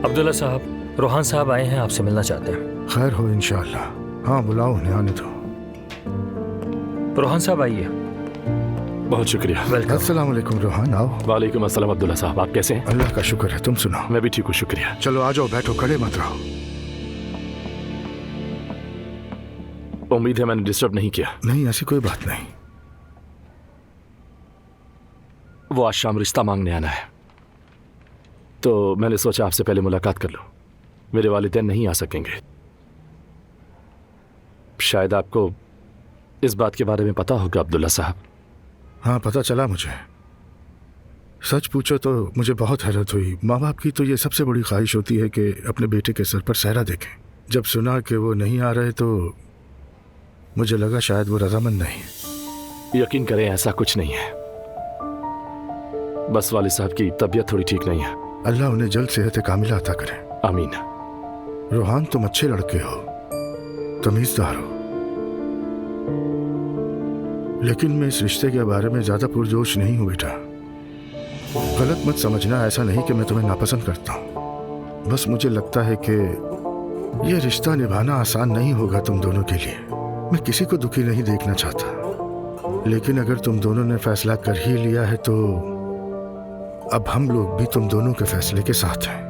अब्दुल्ला साहब, रोहान साहब आए हैं, आपसे मिलना चाहते हैं। खैर हो इंशाअल्लाह। हाँ बुलाओ, उन्हें आने दो। रोहान साहब आइए। बहुत शुक्रिया। वेलकम। अस्सलाम वालेकुम रोहान, आओ। वालेकुम अस्सलाम अब्दुल्ला साहब, आप कैसे हैं? अल्लाह का शुक्र है, तुम सुनाओ। मैं भी ठीक हूँ, शुक्रिया। चलो आ जाओ, बैठो, खड़े मत रहो। उम्मीद है मैंने डिस्टर्ब नहीं किया। नहीं, ऐसी कोई बात नहीं। वो आज शाम रिश्ता मांगने आना है, तो मैंने सोचा आपसे पहले मुलाकात कर लूं। मेरे वालिदैन नहीं आ सकेंगे। शायद आपको इस बात के बारे में पता होगा अब्दुल्ला साहब। हाँ पता चला मुझे। सच पूछो तो मुझे बहुत हैरत हुई। माँ बाप की तो ये सबसे बड़ी ख्वाहिश होती है कि अपने बेटे के सर पर सहरा देखें। जब सुना कि वो नहीं आ रहे तो मुझे लगा शायद वो रजामंद नहीं। यकीन करें ऐसा कुछ नहीं है, बस वालिद साहब की तबीयत थोड़ी ठीक नहीं है। अल्लाह उन्हें जल्द सेहत कामिला अता करे। आमीन। रोहान तुम अच्छे लड़के हो, तमीज़दार हो, लेकिन मैं इस रिश्ते के बारे में ज्यादा पुरजोश नहीं हूं बेटा। गलत मत समझना, ऐसा नहीं कि मैं तुम्हें नापसंद करता हूं। बस मुझे लगता है कि यह रिश्ता निभाना आसान नहीं होगा तुम दोनों के लिए। मैं किसी को दुखी नहीं देखना चाहता, लेकिन अगर तुम दोनों ने फैसला कर ही लिया है तो अब हम लोग भी तुम दोनों के फैसले के साथ हैं।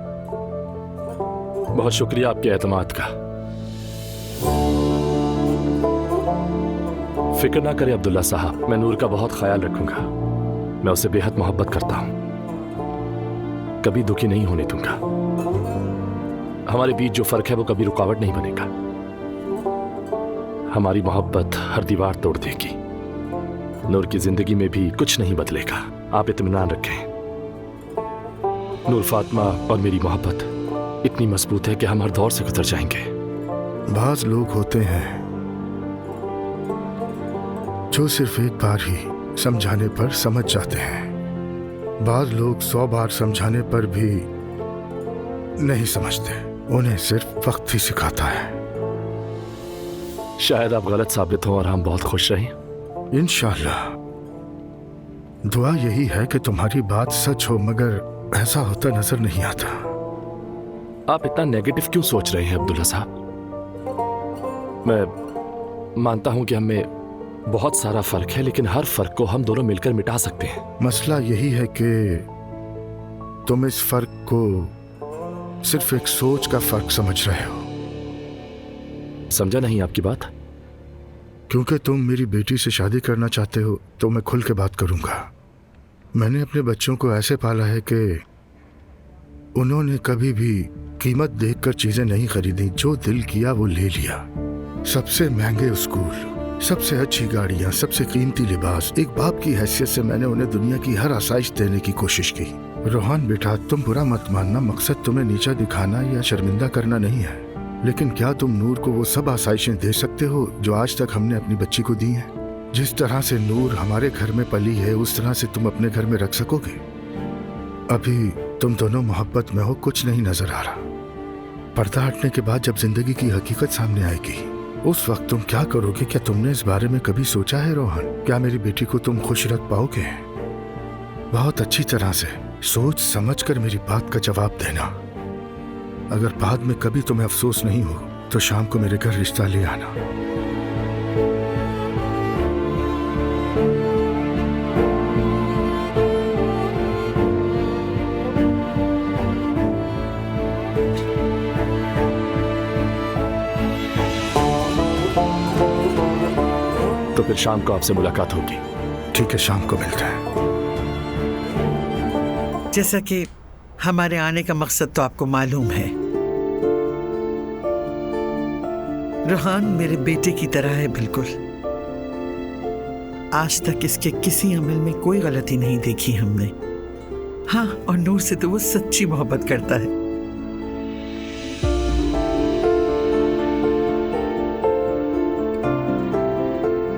बहुत शुक्रिया आपके एतमाद का। फिक्र ना करें अब्दुल्ला साहब, मैं नूर का बहुत ख्याल रखूंगा। मैं उसे बेहद मोहब्बत करता हूं, कभी दुखी नहीं होने दूंगा। हमारे बीच जो फर्क है वो कभी रुकावट नहीं बनेगा। हमारी मोहब्बत हर दीवार तोड़ देगी। नूर की जिंदगी में भी कुछ नहीं बदलेगा, आप इत्मीनान रखें। नूर, फातिमा और मेरी मोहब्बत इतनी मजबूत है कि हम हर दौर से गुजर जाएंगे। बाज लोग होते हैं जो सिर्फ एक बार ही समझाने पर समझ जाते हैं। बाज लोग 100 बार समझाने पर भी नहीं समझते, उन्हें सिर्फ वक्त ही सिखाता है। शायद आप गलत साबित हो और हम बहुत खुश रहें। इंशाअल्लाह। दुआ यही है कि तुम्हारी बात सच हो, मगर ऐसा होता नजर नहीं आता। आप इतना नेगेटिव क्यों सोच रहे हैं अब्दुल्ला साहब? मैं मानता हूं कि हमें बहुत सारा फर्क है, लेकिन हर फर्क को हम दोनों मिलकर मिटा सकते हैं। मसला यही है कि तुम इस फर्क को सिर्फ एक सोच का फर्क समझ रहे हो। समझा नहीं आपकी बात। क्योंकि तुम मेरी बेटी से शादी करना चाहते हो तो मैं खुल के बात करूंगा। मैंने अपने बच्चों को ऐसे पाला है कि उन्होंने कभी भी कीमत देखकर चीजें नहीं खरीदी, जो दिल किया वो ले लिया। सबसे महंगे स्कूल, सबसे अच्छी गाड़ियां, सबसे कीमती लिबास। एक बाप की हैसियत से मैंने उन्हें दुनिया की हर आसाइश देने की कोशिश की। रोहान बेटा, तुम बुरा मत मानना, मकसद तुम्हें नीचा दिखाना या शर्मिंदा करना नहीं है, लेकिन क्या तुम नूर को वो सब आसाइशें दे सकते हो जो आज तक हमने अपनी बच्ची को दी हैं? जिस तरह से नूर हमारे घर में पली है, उस तरह से तुम अपने घर में रख सकोगे? अभी तुम दोनों मोहब्बत में हो, कुछ नहीं नजर आ रहा। पर्दा हटने के बाद जब जिंदगी की हकीकत सामने आएगी, उस वक्त तुम क्या करोगे? क्या तुमने इस बारे में कभी सोचा है रोहन? क्या मेरी बेटी को तुम खुश रख पाओगे? बहुत अच्छी तरह से सोच समझ कर मेरी बात का जवाब देना। अगर बाद में कभी तुम्हें अफसोस नहीं हो तो शाम को मेरे घर रिश्ता ले आना। तो फिर शाम को आपसे मुलाकात होगी। ठीक है, शाम को मिलते हैं। जैसा कि हमारे आने का मकसद तो आपको मालूम है। रोहान मेरे बेटे की तरह है बिल्कुल। आज तक इसके किसी अमल में कोई गलती नहीं देखी हमने। हाँ, और नूर से तो वो सच्ची मोहब्बत करता है।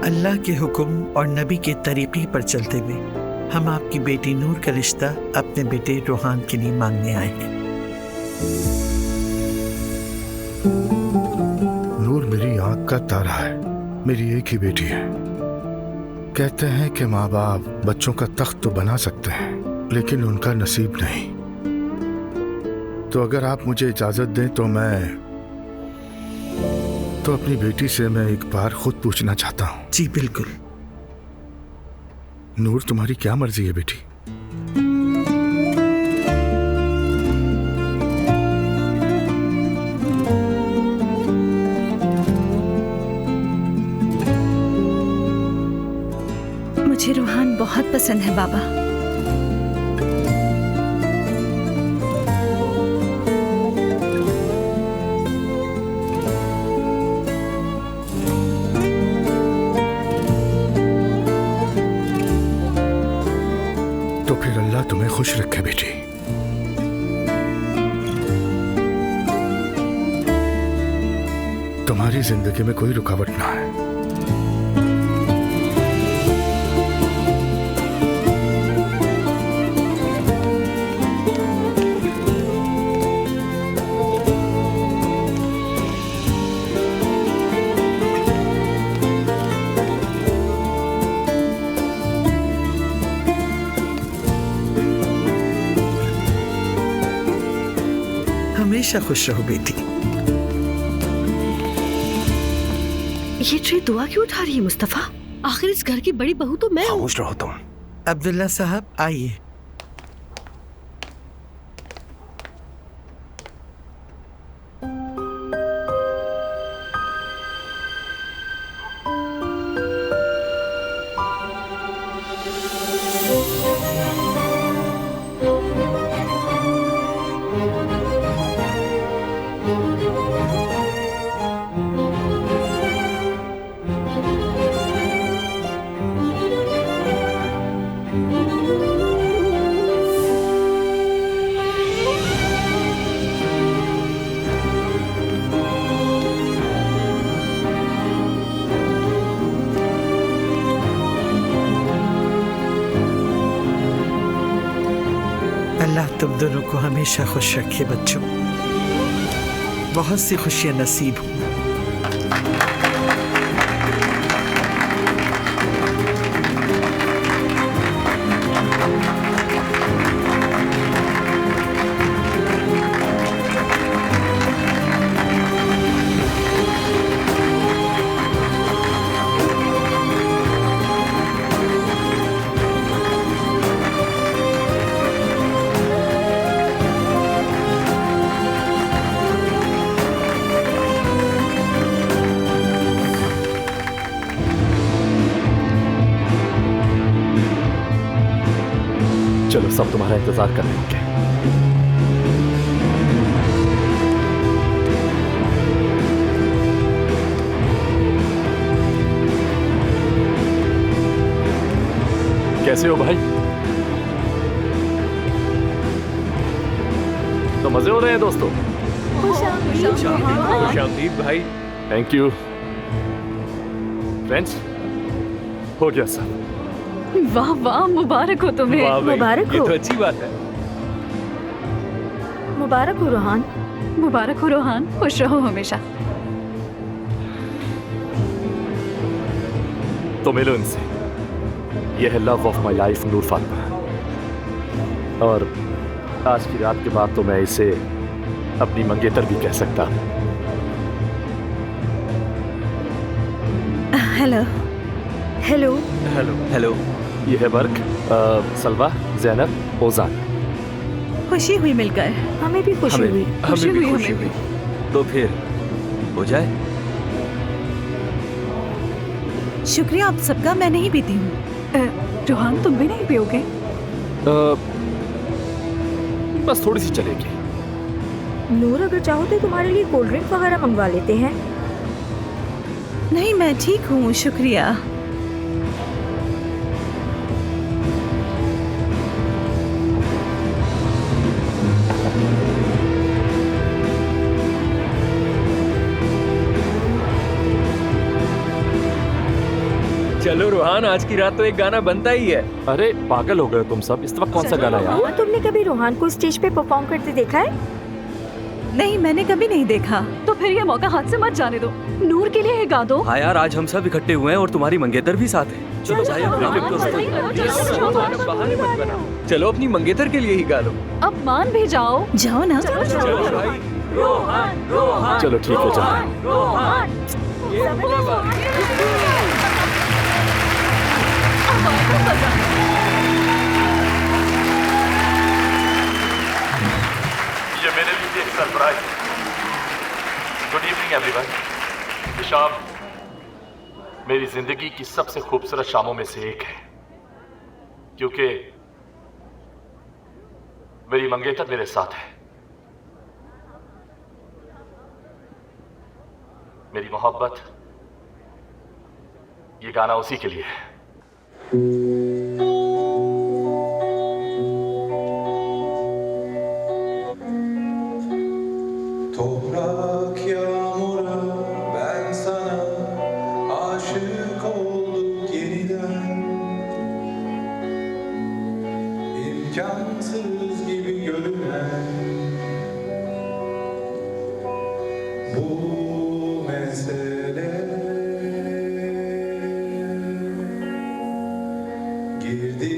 अल्लाह के हुक्म और नबी के तरीके पर चलते हुए हम आपकी बेटी नूर का रिश्ता अपने बेटे रोहान के लिए मांगने आए हैं। नूर मेरी आंख का तारा है, मेरी एक ही बेटी है। कहते हैं कि माँ बाप बच्चों का तख्त तो बना सकते हैं, लेकिन उनका नसीब नहीं। तो अगर आप मुझे इजाजत दें तो अपनी बेटी से मैं एक बार खुद पूछना चाहता हूं। जी बिल्कुल। नूर, तुम्हारी क्या मर्जी है बेटी? मुझे रूहान बहुत पसंद है बाबा। तो फिर अल्लाह तुम्हें खुश रखे बेटी। तुम्हारी जिंदगी में कोई रुकावट ना है। हमेशा खुश रहो बेटी। ये ट्रे दुआ क्यों उठा रही है मुस्तफा? आखिर इस घर की बड़ी बहू तो मैं हूँ। खामोश रहो तुम। अब्दुल्ला साहब आइए। अल्लाह तुम दोनों को हमेशा खुश रखे बच्चों। बहुत सी खुशियां नसीब हो। चलो, सब तुम्हारा इंतजार कर रहे होंगे। कैसे हो भाई? तो मजे हो रहे हैं दोस्तों? खुशामदीद भाई। Thank you friends. हो गया सब। वाह वाह, मुबारक हो तुम्हें। वाह भाई, मुबारक ये हो। तो अच्छी बात है। मुबारक हो रोहान। मुबारक हो रोहान, खुश रहो हमेशा। तो मिलो इनसे। यह है लव ऑफ माई लाइफ नूर फातिमा। और आज की रात के बाद तो मैं इसे अपनी मंगेतर भी कह सकता। Hello hello. Hello hello. यह है वर्क, सलवा, जैनब, ओजान। खुशी हुई मिलकर। हमें भी खुशी हुई। हमें भी खुशी हुई। तो फिर हो जाए। शुक्रिया आप सबका, मैं नहीं पीती हूँ। रोहान, तुम भी नहीं पियोगे? बस थोड़ी सी चलेगी। नूर, अगर चाहो तो तुम्हारे लिए कोल्ड ड्रिंक वगैरह मंगवा लेते हैं। नहीं, मैं ठीक हूँ, शुक्रिया। चलो रोहान, आज की रात तो एक गाना बनता ही है। अरे पागल हो गए तुम सब। इस वक्त कौन सा गाना यार? तुमने कभी रोहान को स्टेज पे परफॉर्म करते देखा है? नहीं, मैंने कभी नहीं देखा। तो फिर ये मौका हाथ से मत जाने दो। नूर के लिए ये गा दो। हाँ यार, आज हम सब इकट्ठे हुए हैं और तुम्हारी मंगेतर भी साथ है। चलो भाई, बहाने मत बनाओ। चलो अपनी मंगेतर के लिए ही गा लो। अब मान भी जाओ। जाओ ना। चलो भाई। रोहन, रोहन, चलो ठीक है, जाओ। रोहन, ये अपनी बारी है। ये मेरे लिए एक सरप्राइज है। Good evening everyone. ये शाम मेरी जिंदगी की सबसे खूबसूरत शामों में से एक है, क्योंकि मेरी मंगेतर मेरे साथ है। मेरी मोहब्बत, ये गाना उसी के लिए है। Toprak yağmura ben sana aşık oldum yeniden. İmkansız gibi görünen bu mesele girdi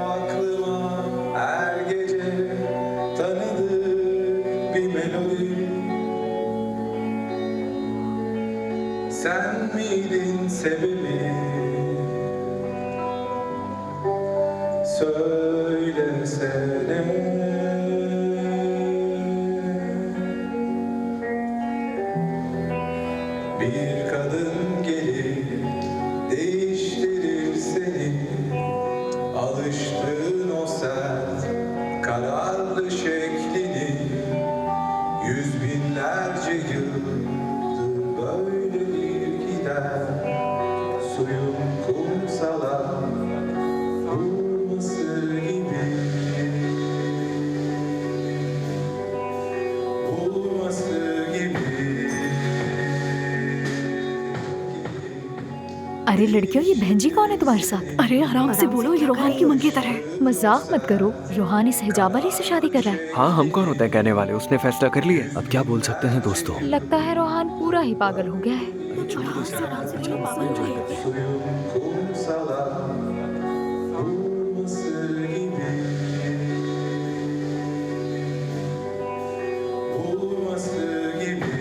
aklıma her gece, tanıdık bir melodi. Sen miydin sebebi? Söylesene. Bir kadın gelir değiştirir seni. Alıştığın o sert kararlı şeklini. Yüz binlerce yıldır böyledir gider. Suyun kumsala vurması gibi, vurması gibi. अरे लड़कियों, ये बहन जी कौन है तुम्हारे साथ? अरे आराम से बोलो, ये रोहान की मंगेतर है। मजाक मत करो, रोहान इस हिजाब वाली से शादी कर रहा है। हाँ, हम कौन होते हैं कहने वाले? उसने फैसला कर लिया। अब क्या बोल सकते हैं दोस्तों। लगता है रोहान पूरा ही पागल हो गया है। Suyun kumsala vurması gibi, vurması gibi,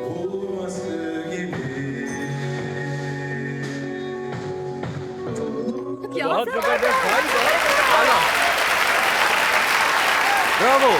vurması gibi. बहुत जबरदस्त भाई, बहुत ब्रावो।